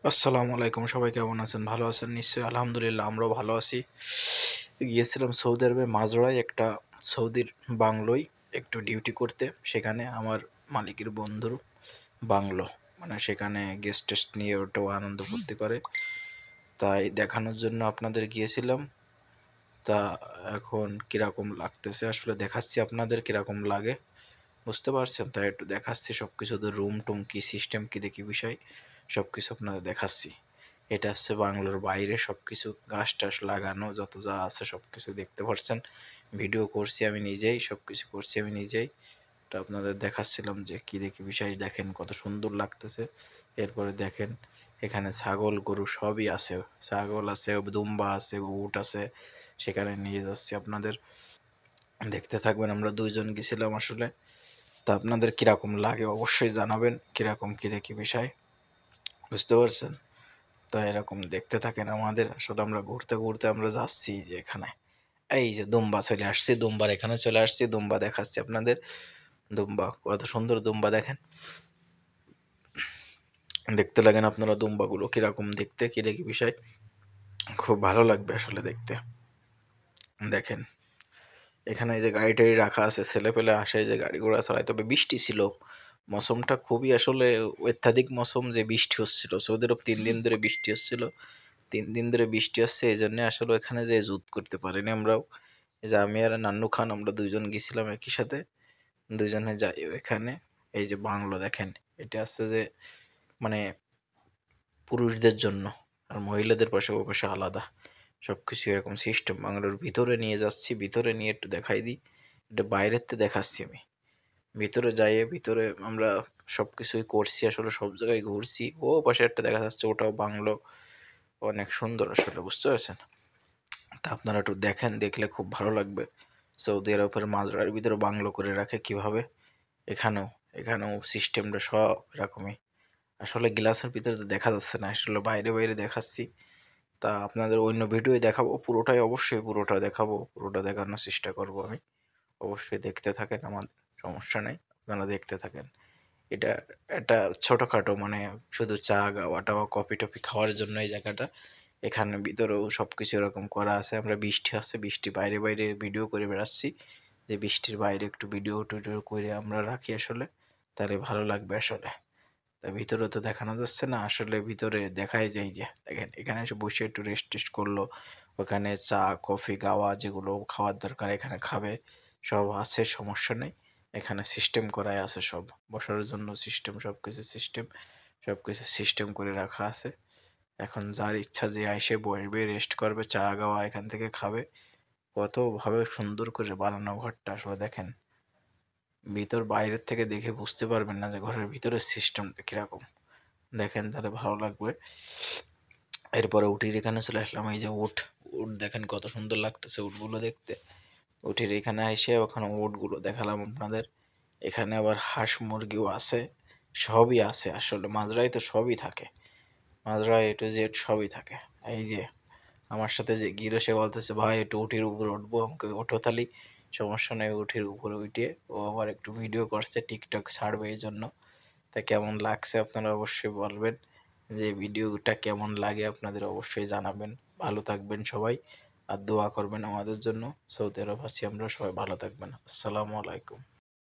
আসসালামু আলাইকুম, সবাই কেমন আছেন? ভালো আছেন নিশ্চয়ই? আলহামদুলিল্লাহ, আমরাও ভালো আছি। গিয়েছিলাম সৌদি আরবে মাজরায় একটা সৌদির বাংলোয় একটু ডিউটি করতে। সেখানে আমার মালিকের বন্ধুর বাংলো, মানে সেখানে গেস্ট টেস্ট নিয়ে ওটাও আনন্দ ফুর্তি করে, তাই দেখানোর জন্য আপনাদের গিয়েছিলাম। তা এখন কিরকম লাগতেছে আসলে দেখাচ্ছি আপনাদের, কিরকম লাগে বুঝতে পারছেন? তাই একটু দেখাচ্ছি সব কিছু, তো রুম টুম কী সিস্টেম কী দেখি বিষয় সব কিছু আপনাদের দেখাচ্ছি। এটা হচ্ছে বাংলোর বাইরে সব কিছু গাছ টাছ লাগানো, যত যা আছে সব কিছু দেখতে পাচ্ছেন। ভিডিও করছি আমি নিজেই, সব কিছু করছি আমি নিজেই। তো আপনাদের দেখাচ্ছিলাম যে কী দেখি বিষয়, দেখেন কত সুন্দর লাগতেছে। এরপরে দেখেন এখানে ছাগল গরু সবই আছে, ছাগল আছে, দুম্বা আছে, উট আছে। সেখানে নিয়ে যাচ্ছি আপনাদের, দেখতে থাকবেন। আমরা দুইজন গেছিলাম আসলে। তা আপনাদের কিরকম লাগে অবশ্যই জানাবেন, কিরকম কী দেখি বিষয় বুঝতে পারছেন? তো এরকম দেখতে থাকেন আমাদের। আসলে আমরা ঘুরতে ঘুরতে আমরা যাচ্ছি যে এখানে, এই যে দুম্বা চলে আসছি, দুম্বার এখানে চলে আসছি, দুম্বা দেখাচ্ছি আপনাদের। দুম্বা কত সুন্দর, দুম্বা দেখেন, দেখতে লাগেন আপনারা দুম্বাগুলো কিরকম দেখতে, কি দেখি বিষয়, খুব ভালো লাগবে আসলে দেখতে। দেখেন এখানে এই যে গাড়ি টাড়ি রাখা আছে, ছেলে পেলে আসে যে গাড়ি ঘোড়া চালায়। তবে বৃষ্টি ছিল, মৌসুমটা খুবই আসলে অত্যাধিক মৌসুম, যে বৃষ্টি হচ্ছিল সৌদি আরব 3 দিন ধরে বৃষ্টি হচ্ছিল। 3 দিন ধরে বৃষ্টি হচ্ছে, এই জন্য আসলে এখানে যে জুত করতে পারিনি আমরাও। এই যে আমি আর নান্নু খান আমরা দুইজন গেছিলাম একই সাথে, দুইজনে যাই এখানে। এই যে বাংলো দেখেন, এটা আছে যে মানে পুরুষদের জন্য, আর মহিলাদের পাশে ও পাশে আলাদা সবকিছু এরকম সিস্টেম। বাংলোর ভিতরে নিয়ে যাচ্ছি, ভিতরে নিয়ে একটু দেখাই দিই। এটা বাইরের থেকে দেখাচ্ছি আমি, ভিতরে যাইয়ে ভিতরে আমরা সবকিছুই করছি আসলে, সব জায়গায় ঘুরছি। ও পাশে একটা দেখা যাচ্ছে, ওটাও বাংলো, অনেক সুন্দর আসলে বুঝতে পারছেন? তা আপনারা একটু দেখেন, দেখলে খুব ভালো লাগবে। সৌদি আরবের মাজরার ভিতরে বাংলো করে রাখে কিভাবে, এখানেও এখানেও সিস্টেমটা সব এরকমই। আসলে গ্লাসের ভিতরে তো দেখা যাচ্ছে না, আসলে বাইরে বাইরে দেখাচ্ছি। তা আপনাদের অন্য ভিডিওয়ে দেখাবো, পুরোটাই অবশ্যই পুরোটা দেখাবো, পুরোটা দেখানোর চেষ্টা করব আমি। অবশ্যই দেখতে থাকেন, আমার সমস্যা নেই, আপনারা দেখতে থাকেন। এটা একটা ছোটখাটো, মানে শুধু চা গাওয়া টাওয়া কফি টফি খাওয়ার জন্য এই জায়গাটা। এখানে ভিতরেও সবকিছু এরকম করা আছে। আমরা বৃষ্টি আসছে, বৃষ্টি বাইরে বাইরে ভিডিও করে বেড়াচ্ছি, যে বৃষ্টির বাইরে একটু ভিডিও টিডিও করে আমরা রাখি আসলে, তাহলে ভালো লাগবে আসলে। তা ভিতরে তো দেখানো যাচ্ছে না আসলে, ভিতরে দেখাই যায় যে দেখেন এখানে এসে বসে একটু রেস্ট টেস্ট করলো। ওখানে চা কফি গাওয়া যেগুলো খাওয়ার দরকার এখানে খাবে, সব আছে, সমস্যা নেই। এখানে সিস্টেম করাই আছে সব, বসার জন্য সিস্টেম, সব কিছু সিস্টেম করে রাখা আছে। এখন যার ইচ্ছা যে আইসে বসবে, রেস্ট করবে, চা গাওয়া এখান থেকে খাবে। কতভাবে সুন্দর করে বানানো ঘরটা আসলে দেখেন। ভিতর বাইরের থেকে দেখে বুঝতে পারবেন না যে ঘরের ভিতরের সিস্টেমটা কিরকম। দেখেন তাহলে ভালো লাগবে। এরপরে উটির এখানে চলে আসলাম। এই যে উট, উট দেখেন কত সুন্দর লাগতেছে উটগুলো দেখতে। উটির এখানে এসে ওখানে উটগুলো দেখালাম আপনাদের। এখানে আবার হাঁস মুরগিও আছে, সবই আছে আসলে। মাজরায় তো সবই থাকে, মাজরায় A to Z সবই থাকে। এই যে আমার সাথে যে গিরো, সে বলতেছে ভাই একটু উটির উপরে উঠবো, আমাকে ওঠো তালি। সমস্যা নেই, উঠির উপরে উঠে ও আবার একটু ভিডিও করছে, টিকটক ছাড়বে এই জন্য। তা কেমন লাগছে আপনারা অবশ্যই বলবেন, যে ভিডিওটা কেমন লাগে আপনাদের অবশ্যই জানাবেন। ভালো থাকবেন সবাই, আর দোয়া করবেন আমাদের জন্য। সৌদি আরব আছি আমরা, সবাই ভালো থাকবেন। আসসালামু আলাইকুম।